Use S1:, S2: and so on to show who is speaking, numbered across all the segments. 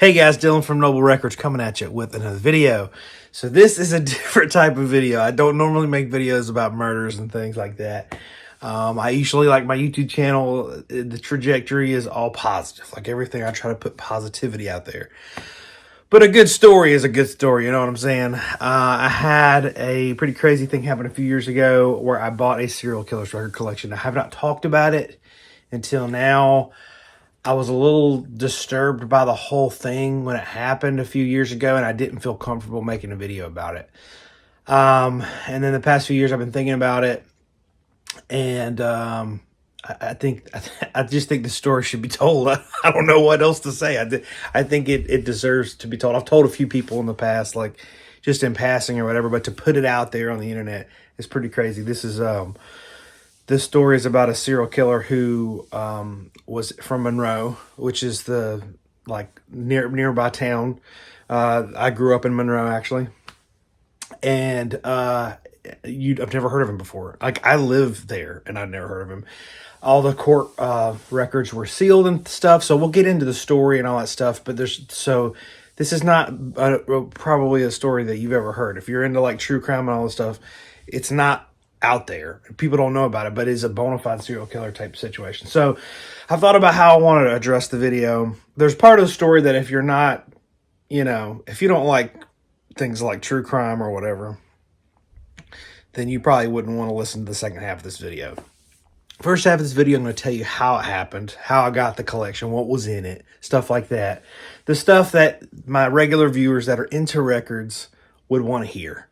S1: Hey guys, Dylan from Noble Records coming at you with another video. So this is a different type of video. I don't normally make videos about murders and things like that. I usually, like my YouTube channel, the trajectory is all positive. Like everything, I try to put positivity out there. But a good story is a good story, you know what I'm saying? I had a pretty crazy thing happen a few years ago where I bought a serial killer's record collection. I have not talked about it until now. I was a little disturbed by the whole thing when it happened a few years ago, and I didn't feel comfortable making a video about it. And then the past few years I've been thinking about it, and I just think the story should be told. I don't know what else to say. I think it deserves to be told. I've told a few people in the past, like just in passing or whatever, but to put it out there on the internet is pretty crazy. This story is about a serial killer who was from Monroe, which is the nearby town. I grew up in Monroe actually, and I've never heard of him before. Like I live there, and I'd never heard of him. All the court records were sealed and stuff, so we'll get into the story and all that stuff. But this is not probably a story that you've ever heard. If you're into like true crime and all this stuff, it's not out there. People don't know about it, but it's a bona fide serial killer type situation. So I've thought about how I wanted to address the video. There's part of the story that if you're not, if you don't like things like true crime or whatever, then you probably wouldn't want to listen to the second half of this video. First half of this video, I'm going to tell you how it happened, how I got the collection, what was in it, stuff like that. The stuff that my regular viewers that are into records would want to hear.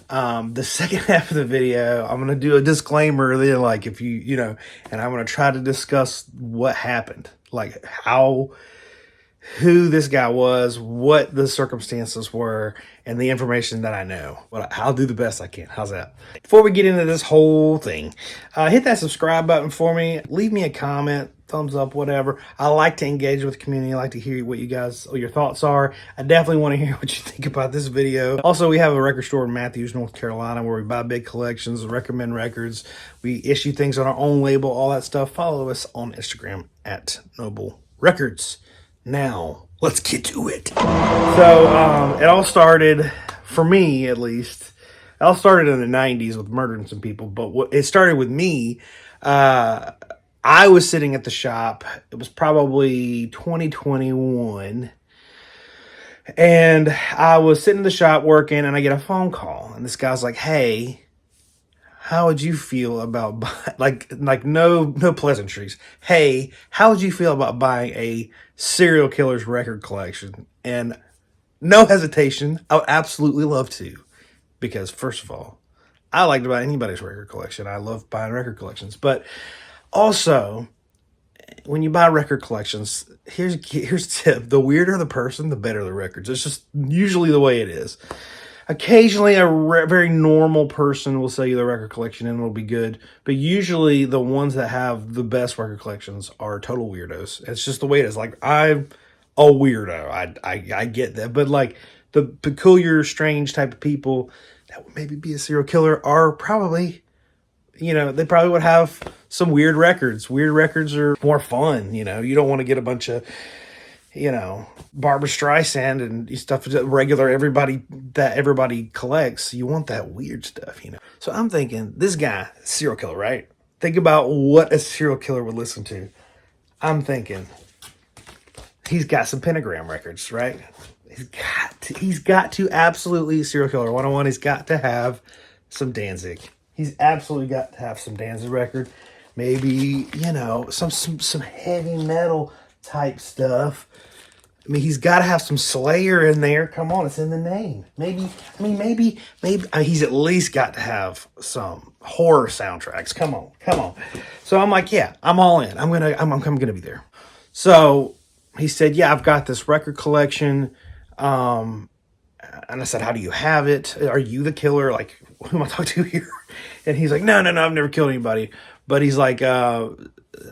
S1: The second half of the video, I'm going to do a disclaimer then, like if and I'm going to try to discuss what happened, like who this guy was, what the circumstances were, and the information that I know. But I'll do the best I can. How's that? Before we get into this whole thing, hit that subscribe button for me. Leave me a comment, thumbs up, whatever. I like to engage with the community. I like to hear what your thoughts are. I definitely want to hear what you think about this video. Also, we have a record store in Matthews, North Carolina, where we buy big collections, recommend records. We issue things on our own label, all that stuff. Follow us on Instagram at Noble Records. Now, let's get to it. So, it all started, for me at least, it all started in the 90s with murdering some people. But it started with me. I was sitting at the shop. It was probably 2021. And I was sitting in the shop working, and I get a phone call. And this guy's like, hey, how would you feel about no pleasantries? Hey, how would you feel about buying a serial killer's record collection? And no hesitation, I would absolutely love to. Because first of all, I like to buy anybody's record collection. I love buying record collections. But also, when you buy record collections, here's a tip. The weirder the person, the better the records. It's just usually the way it is. Occasionally, a very normal person will sell you the record collection and it'll be good. But usually, the ones that have the best record collections are total weirdos. It's just the way it is. Like, I'm a weirdo. I get that. But, like, the peculiar, strange type of people that would maybe be a serial killer are probably, they probably would have some weird records. Weird records are more fun, You don't want to get a bunch of Barbra Streisand and stuff that everybody collects. You want that weird stuff, So I'm thinking, this guy, serial killer, right? Think about what a serial killer would listen to. I'm thinking, he's got some pentagram records, right? He's got to absolutely, serial killer 101, he's got to have some Danzig. He's absolutely got to have some Danzig record. Maybe, some heavy metal type stuff. I mean, he's got to have some Slayer in there. Come on, it's in the name. Maybe he's at least got to have some horror soundtracks. Come on. So I'm like, yeah, I'm all in. I'm gonna be there. So he said, yeah, I've got this record collection. And I said, how do you have it? Are you the killer? Like, who am I talking to here? And he's like, no, I've never killed anybody. But he's like,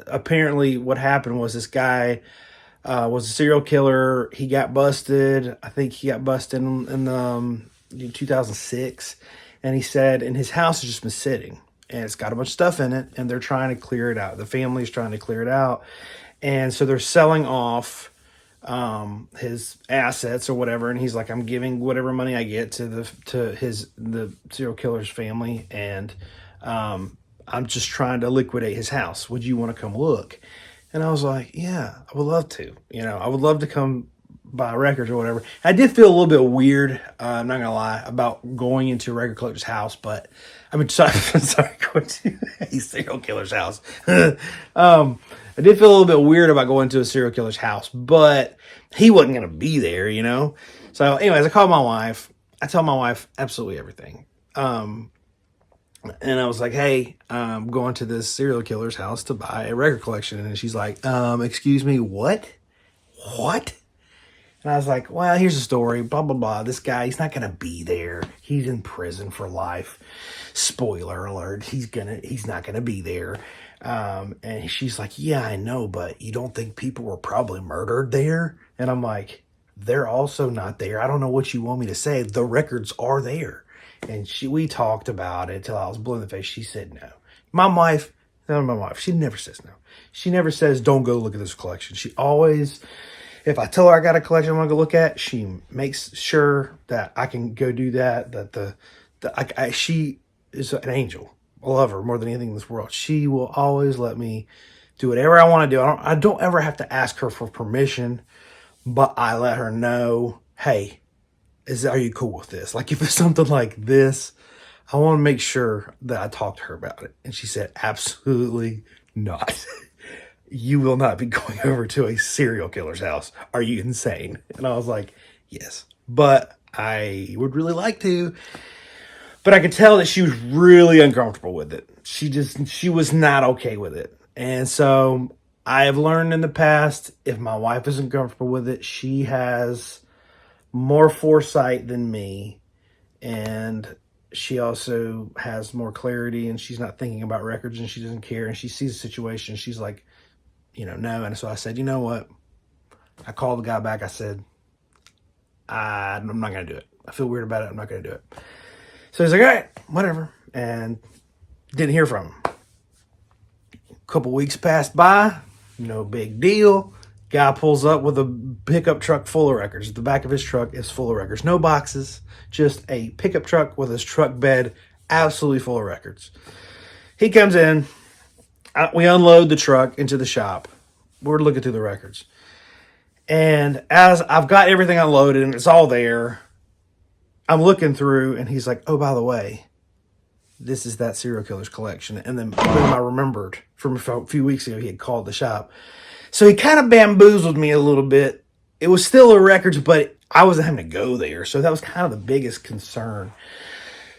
S1: apparently what happened was this guy was a serial killer. He got busted. I think he got busted in 2006. And he said, and his house has just been sitting. And it's got a bunch of stuff in it. And they're trying to clear it out. The family's trying to clear it out. And so they're selling off his assets or whatever, and he's like, I'm giving whatever money I get to the serial killer's family, and I'm just trying to liquidate his house. Would you want to come look? And I was like, yeah, I would love to. I would love to come buy records or whatever. I did feel a little bit weird, I'm not gonna lie, about going into a record collector's house, but I mean, sorry, going to a serial killer's house. I did feel a little bit weird about going to a serial killer's house, but he wasn't gonna be there, So, anyways, I called my wife. I told my wife absolutely everything. And I was like, hey, I'm going to this serial killer's house to buy a record collection. And she's like, excuse me, what? What? And I was like, well, here's the story, blah, blah, blah. This guy, he's not going to be there. He's in prison for life. Spoiler alert. He's not going to be there. And she's like, yeah, I know, but you don't think people were probably murdered there? And I'm like, they're also not there. I don't know what you want me to say. The records are there. And we talked about it till I was blue in the face. She said no. My wife, she never says no. She never says, don't go look at this collection. She always, if I tell her I got a collection I want to go look at, she makes sure that I can go do that. She is an angel. I love her more than anything in this world. She will always let me do whatever I want to do. I don't ever have to ask her for permission, but I let her know, hey, are you cool with this? Like if it's something like this, I want to make sure that I talk to her about it. And she said, absolutely not. You will not be going over to a serial killer's house. Are you insane? And I was like, yes, but I would really like to. But I could tell that she was really uncomfortable with it. She was not okay with it. And so I have learned in the past, if my wife isn't comfortable with it, she has more foresight than me, and she also has more clarity, and she's not thinking about records, and she doesn't care, and she sees the situation, she's like, no. And so I said, you know what? I called the guy back. I said, I'm not going to do it. I feel weird about it. I'm not going to do it. So he's like, all right, whatever. And didn't hear from him. A couple weeks passed by. No big deal. Guy pulls up with a pickup truck full of records. The back of his truck is full of records. No boxes, just a pickup truck with his truck bed absolutely full of records. He comes in. We unload the truck into the shop. We're looking through the records. And as I've got everything unloaded and it's all there, I'm looking through and he's like, oh, by the way, this is that serial killer's collection. And then boom, I remembered from a few weeks ago he had called the shop. So he kind of bamboozled me a little bit. It was still a records, but I wasn't having to go there. So that was kind of the biggest concern.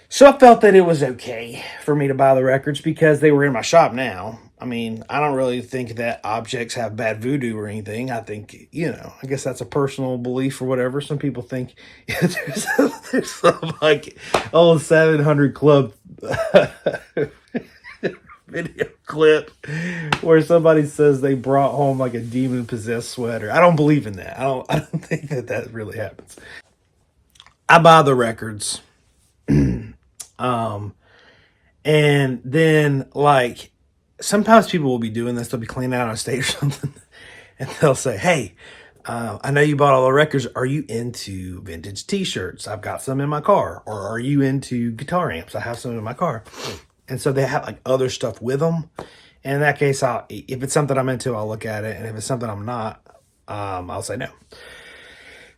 S1: So I felt that it was okay for me to buy the records because they were in my shop now. I mean, I don't really think that objects have bad voodoo or anything. I think, I guess that's a personal belief or whatever. Some people think there's some like old 700 Club video clip where somebody says they brought home like a demon possessed sweater. I don't believe in that. I don't think that really happens. I buy the records. And then like sometimes people will be doing this. They'll be cleaning out on stage or something and they'll say, hey, I know you bought all the records. Are you into vintage t-shirts? I've got some in my car. Or are you into guitar amps? I have some in my car. And so they have like other stuff with them. And in that case, if it's something I'm into, I'll look at it. And if it's something I'm not, I'll say no.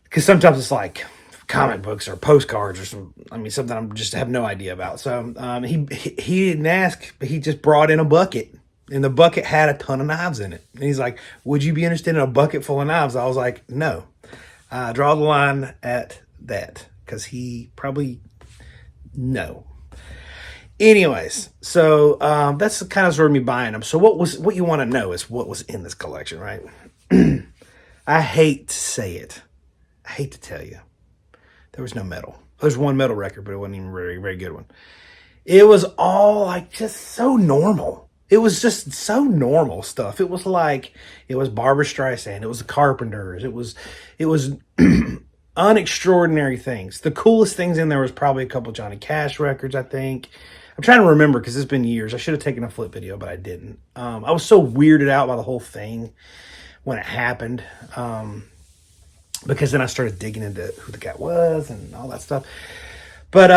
S1: Because sometimes it's like comic books or postcards or something I just have no idea about. So he didn't ask, but he just brought in a bucket. And the bucket had a ton of knives in it. And he's like, would you be interested in a bucket full of knives? I was like, no. Draw the line at that. Because he probably, no. Anyways, so that's kind of sort of me buying them. So what you want to know is what was in this collection, right? I hate to say it. I hate to tell you. There was no metal. There's one metal record, but it wasn't even a very, very good one. It was all like just so normal. It was just so normal stuff. It was like, it was Barbra Streisand. It was the Carpenters. It was unextraordinary things. The coolest things in there was probably a couple Johnny Cash records, I think. I'm trying to remember because it's been years. I should have taken a flip video, but I didn't. I was so weirded out by the whole thing when it happened. because then I started digging into who the guy was and all that stuff. But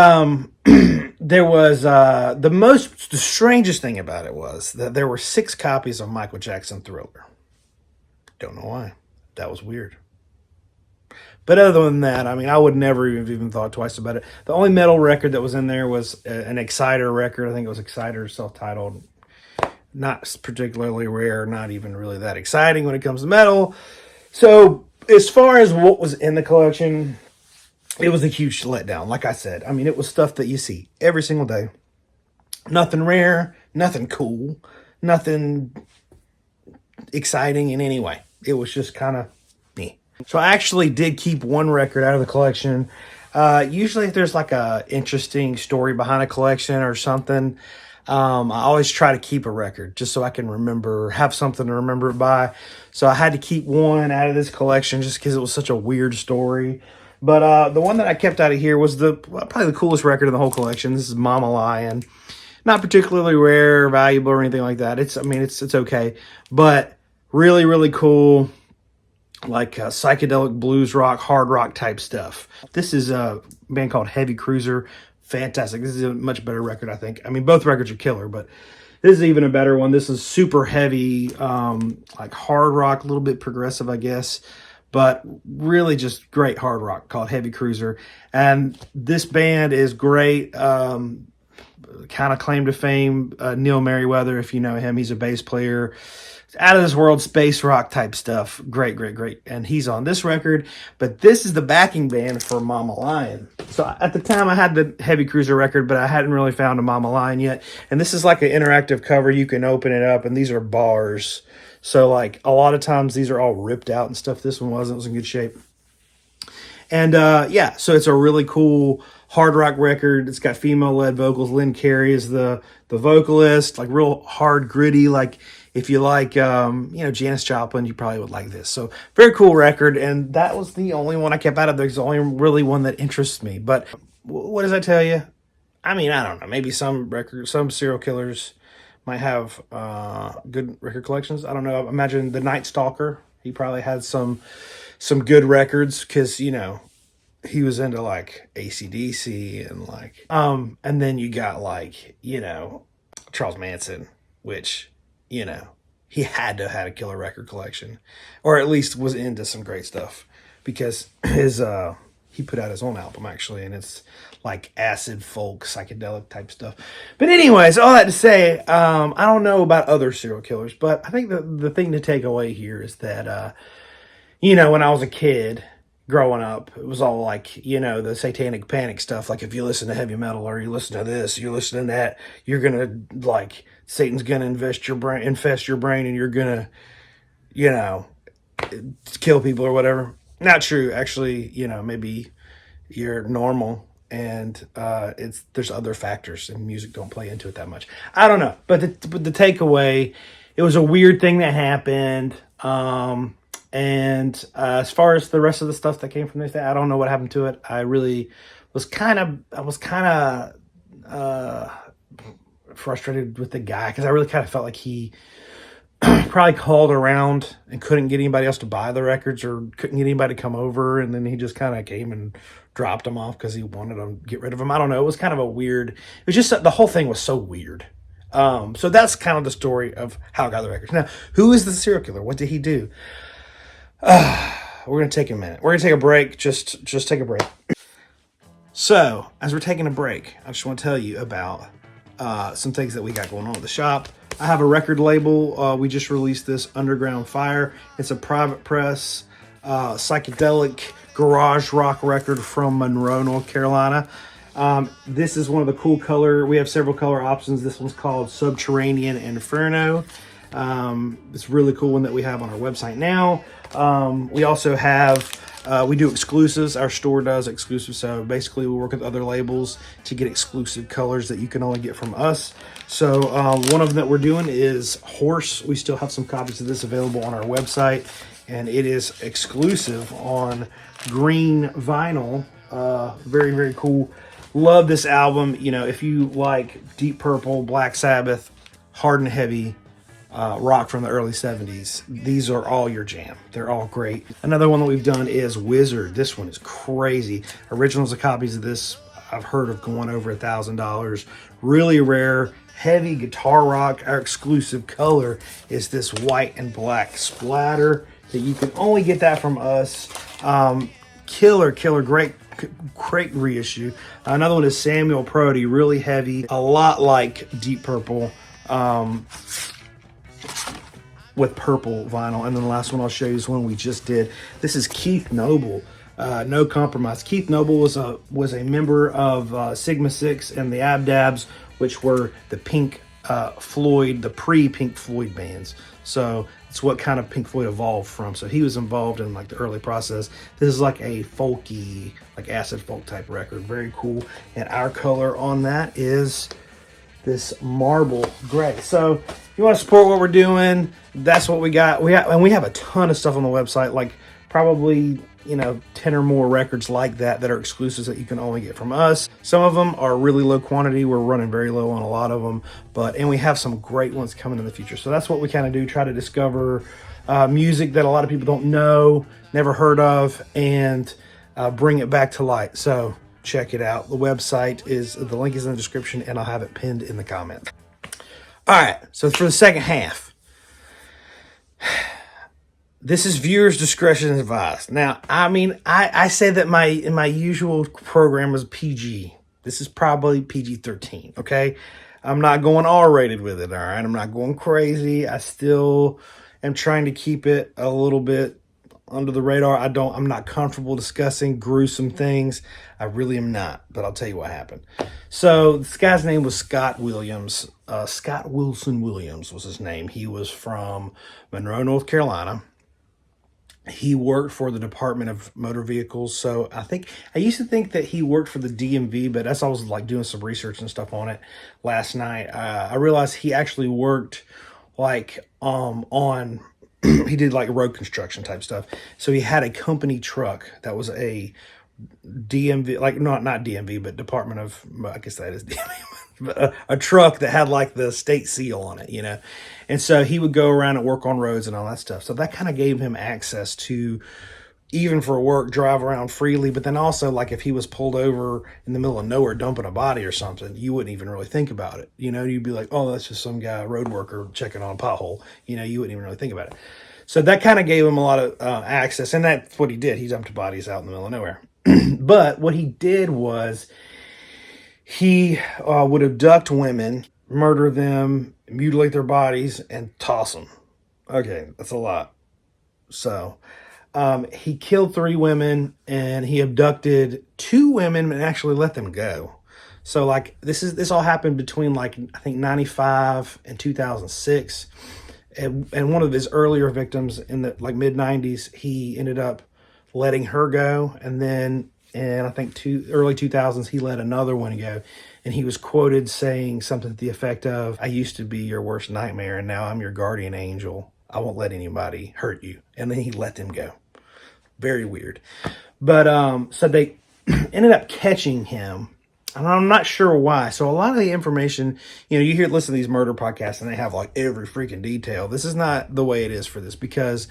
S1: there was the strangest thing about it was that there were 6 copies of Michael Jackson Thriller. Don't know why. That was weird. But other than that, I mean, I would never have even thought twice about it. The only metal record that was in there was an Exciter record. I think it was Exciter, self-titled. Not particularly rare, not even really that exciting when it comes to metal. So as far as what was in the collection, it was a huge letdown. Like I said, I mean, it was stuff that you see every single day. Nothing rare, nothing cool, nothing exciting in any way. It was just kind of me. So I actually did keep one record out of the collection. Usually if there's like a interesting story behind a collection or something, I always try to keep a record just so I can have something to remember it by. So I had to keep one out of this collection just because it was such a weird story. But the one that I kept out of here was probably the coolest record in the whole collection. This is Mama Lion. Not particularly rare, valuable, or anything like that. It's okay, but really, really cool, like psychedelic blues rock, hard rock type stuff. This is a band called Heavy Cruiser. Fantastic. This is a much better record, I think. I mean, both records are killer, but this is even a better one. This is super heavy, like hard rock, a little bit progressive, I guess, but really just great hard rock called Heavy Cruiser. And this band is great. Kind of claim to fame, Neil Merriweather, if you know him. He's a bass player. Out of this world space rock type stuff. Great, great, great. And he's on this record, but this is the backing band for Mama Lion. So at the time I had the Heavy Cruiser record, but I hadn't really found a Mama Lion yet. And this is like an interactive cover. You can open it up and these are bars. So like a lot of times these are all ripped out and stuff. This one wasn't. It was in good shape. And yeah, so it's a really cool hard rock record. It's got female-led vocals. Lynn Carey is the vocalist, like real hard, gritty. Like if you like, Janis Joplin, you probably would like this. So very cool record. And that was the only one I kept out of there. It's the only really one that interests me. But what does that tell you? I mean, I don't know. Maybe some serial killers might have good record collections. I don't know. Imagine the Night Stalker. He probably had some good records because, he was into like AC/DC and like, and then you got like, Charles Manson, which, he had to have had a killer record collection or at least was into some great stuff because he put out his own album actually. And it's like acid folk, psychedelic type stuff. But anyways, all that to say, I don't know about other serial killers, but I think the thing to take away here is that, when I was a kid growing up, it was all like, the satanic panic stuff. Like if you listen to heavy metal or you listen to this, you're listening to that, you're going to like, Satan's going to infest your brain and you're going to, kill people or whatever. Not true. Actually, maybe you're normal and there's other factors and music don't play into it that much. I don't know. But the takeaway, it was a weird thing that happened. And as far as the rest of the stuff that came from this, I don't know what happened to it. I really was kind of frustrated with the guy because I really kind of felt like he probably called around and couldn't get anybody else to buy the records or couldn't get anybody to come over. And then he just kind of came and dropped them off because he wanted to get rid of them. I don't know. It was kind of it was just, the whole thing was so weird. So that's kind of the story of how I got the records. Now, who is the serial killer? What did he do? We're going to take a minute. We're going to take a break. Just take a break. So, as we're taking a break, I just want to tell you about some things that we got going on at the shop. I have a record label. We just released this, Underground Fire. It's a private press, psychedelic garage rock record from Monroe, North Carolina. This is one of the cool color. We have several color options. This one's called Subterranean Inferno. It's a really cool one that we have on our website now. We also have, we do exclusives. Our store does exclusives. So basically we work with other labels to get exclusive colors that you can only get from us. So, one of them that we're doing is Horse. We still have some copies of this available on our website and it is exclusive on green vinyl. Very, very cool. Love this album. If you like Deep Purple, Black Sabbath, hard and heavy, rock from the early 70s. These are all your jam. They're all great. Another one that we've done is Wizard. This one is crazy. Originals and copies of this I've heard of going over $1,000. Really rare, heavy guitar rock. Our exclusive color is this white and black splatter that you can only get that from us. Killer, great reissue. Another one is Samuel Prody, really heavy, a lot like Deep Purple, with purple vinyl. And then the last one I'll show you is one we just did. This is Keith Noble, No Compromise. Keith Noble was a member of Sigma 6 and the Abdabs, which were the Pink Floyd, the pre-Pink Floyd bands. So it's what kind of Pink Floyd evolved from. So he was involved in like the early process. This is like a folky, like acid folk type record. Very cool. And our color on that is this marble gray. So if you want to support what we're doing, that's what we got. We have a ton of stuff on the website, like probably 10 or more records like that are exclusives that you can only get from us. Some of them are really low quantity. We're running very low on a lot of them, and we have some great ones coming in the future. So that's what we kind of do, try to discover music that a lot of people don't know, never heard of, and bring it back to light. So check it out. The website the link is in the description, and I'll have it pinned in the comments. All right, so for the second half, this is viewers' discretion advised. Now, I mean, I say that my usual program was PG. This is probably PG-13, okay? I'm not going R-rated with it, all right? I'm not going crazy. I still am trying to keep it a little bit under the radar. I'm not comfortable discussing gruesome things. I really am not, but I'll tell you what happened. So this guy's name was Scott Williams. Scott Wilson Williams was his name. He was from Monroe, North Carolina. He worked for the Department of Motor Vehicles. So I used to think that he worked for the DMV, but as I was like doing some research and stuff on it last night, I realized he actually worked like on he did like road construction type stuff. So he had a company truck that was a DMV, like not DMV, but Department of, I guess that is DMV, but a truck that had like the state seal on it, And so he would go around and work on roads and all that stuff. So that kind of gave him access to, even for work, drive around freely. But then also, like if he was pulled over in the middle of nowhere dumping a body or something, you wouldn't even really think about it. You'd be like, oh, that's just some guy, road worker, checking on a pothole. You wouldn't even really think about it. So that kind of gave him a lot of access. And that's what he did. He dumped bodies out in the middle of nowhere. But what he did was he would abduct women, murder them, mutilate their bodies, and toss them. Okay, that's a lot. So he killed 3 women, and he abducted 2 women and actually let them go. So like this all happened between like I think 95 and 2006. And one of his earlier victims in the like mid 90s, he ended up letting her go, and then in I think early 2000s he let another one go, and he was quoted saying something to the effect of, "I used to be your worst nightmare, and now I'm your guardian angel. I won't let anybody hurt you." And then he let them go. Very weird. But so they ended up catching him, and I'm not sure why. So a lot of the information, you listen to these murder podcasts, and they have like every freaking detail. This is not the way it is for this, because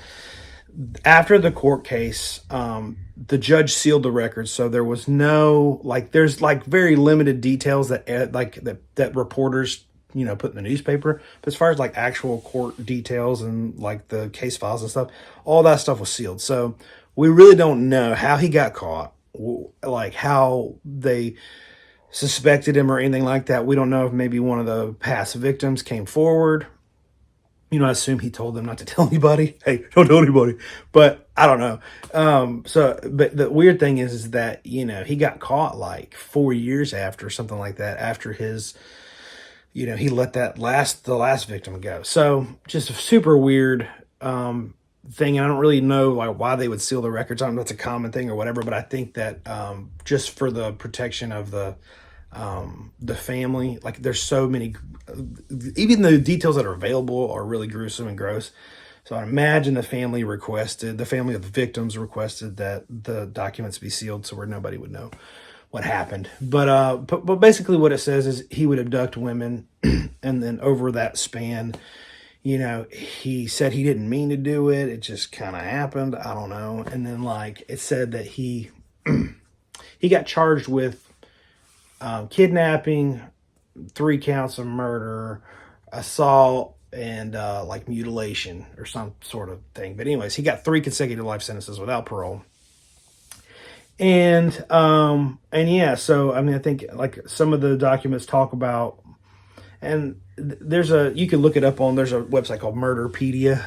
S1: after the court case, the judge sealed the records, so there was no there's very limited details that that reporters put in the newspaper. But as far as like actual court details and like the case files and stuff, all that stuff was sealed. So we really don't know how he got caught, like how they suspected him or anything like that. We don't know if maybe one of the past victims came forward. I assume he told them not to tell anybody. Hey, don't tell anybody. But I don't know. But the weird thing is that, he got caught like 4 years after, something like that, after his, he let the last victim go. So just a super weird thing. And I don't really know like why they would seal the records. I don't know if it's a common thing or whatever, but I think that just for the protection of the family, like there's so many, even the details that are available are really gruesome and gross. So I imagine the family of the victims requested that the documents be sealed so where nobody would know what happened. But basically what it says is he would abduct women and then over that span, you know, he said he didn't mean to do it. It just kind of happened. I don't know. And then like it said that he he got charged with kidnapping, 3 counts of murder, assault, and like mutilation or some sort of thing. But anyways, he got 3 consecutive life sentences without parole. And yeah, so I mean, I think like some of the documents talk about, and you can look it up on, there's a website called Murderpedia,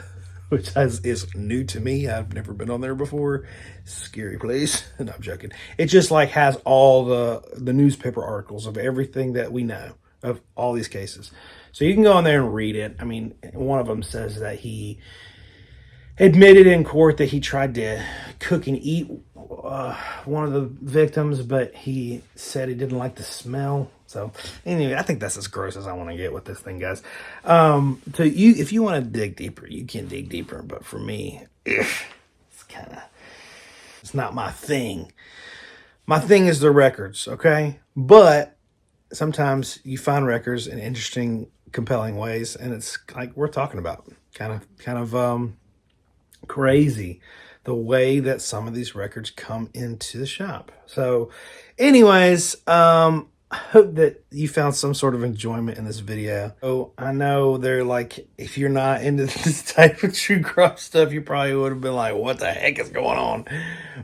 S1: which is new to me. I've never been on there before. Scary place. No, I'm joking. It just like has all the newspaper articles of everything that we know of all these cases. So you can go on there and read it. I mean, one of them says that he admitted in court that he tried to cook and eat one of the victims, but he said he didn't like the smell. So anyway, I think that's as gross as I want to get with this thing, guys. So if you want to dig deeper, you can dig deeper. But for me, it's not my thing. My thing is the records, okay? But sometimes you find records in interesting, compelling ways, and it's like we're talking about, kind of crazy the way that some of these records come into the shop. So anyways, I hope that you found some sort of enjoyment in this video. Oh, I know they're like, if you're not into this type of true crime stuff, you probably would have been like, what the heck is going on?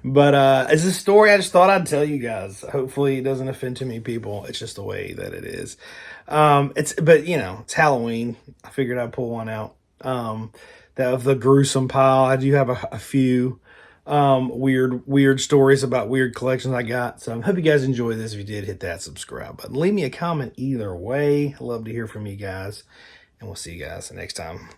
S1: But as a story, I just thought I'd tell you guys. Hopefully it doesn't offend too many people. It's just the way that it is. But you know, it's Halloween. I figured I'd pull one out. Of the gruesome pile. I do have a few weird stories about weird collections I got. So I hope you guys enjoy this. If you did, hit that subscribe button. Leave me a comment either way. I love to hear from you guys. And we'll see you guys next time.